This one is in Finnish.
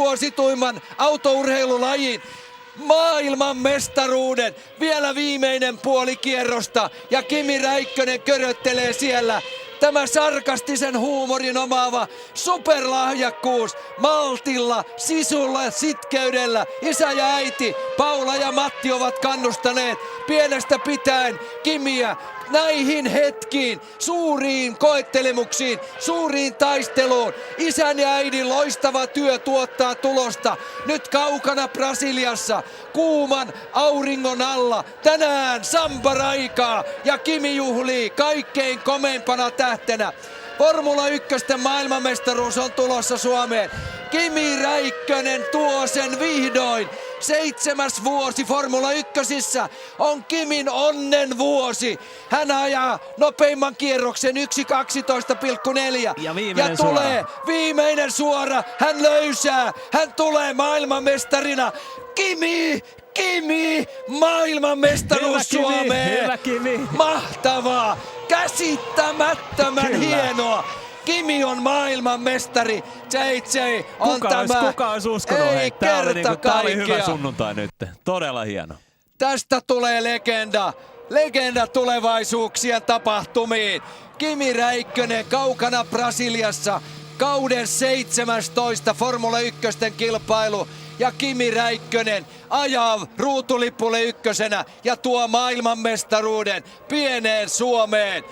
suosituimman autourheilulajin maailmanmestaruuden. Vielä viimeinen puoli kierrosta ja Kimi Räikkönen köröttelee siellä. Tämä sarkastisen huumorin omaava superlahjakkuus maltilla, sisulla, sitkeydellä. Isä ja äiti Paula ja Matti ovat kannustaneet pienestä pitäen Kimiä näihin hetkiin, suuriin koettelemuksiin, suuriin taisteluun. Isän ja äidin loistava työ tuottaa tulosta. Nyt kaukana Brasiliassa, kuuman auringon alla. Tänään sambaraikaa ja Kimi juhlii kaikkein komeimpana tähtenä. Formula 1 maailmanmestaruus on tulossa Suomeen. Kimi Räikkönen tuo sen vihdoin. 7. vuosi Formula 1 on Kimin onnen vuosi. Hän ajaa nopeimman kierroksen 1.12,4. Ja tulee viimeinen suora. Hän löysää. Hän tulee maailmanmestarina. Kimi, maailmanmestaruus Suomeen. Hyvä Kimi. Mahtavaa, käsittämättömän hienoa. Kimi on maailmanmestari. JJ on Kuka olisi uskonut? Ei kerta tää oli hyvä kaikkea. sunnuntai nyt. Todella hieno. Tästä tulee legenda. Legenda tulevaisuuksien tapahtumiin. Kimi Räikkönen kaukana Brasiliassa. Kauden 17 Formula 1 kilpailu. Ja Kimi Räikkönen ajaa ruutulipulle ykkösenä ja tuo maailmanmestaruuden pieneen Suomeen.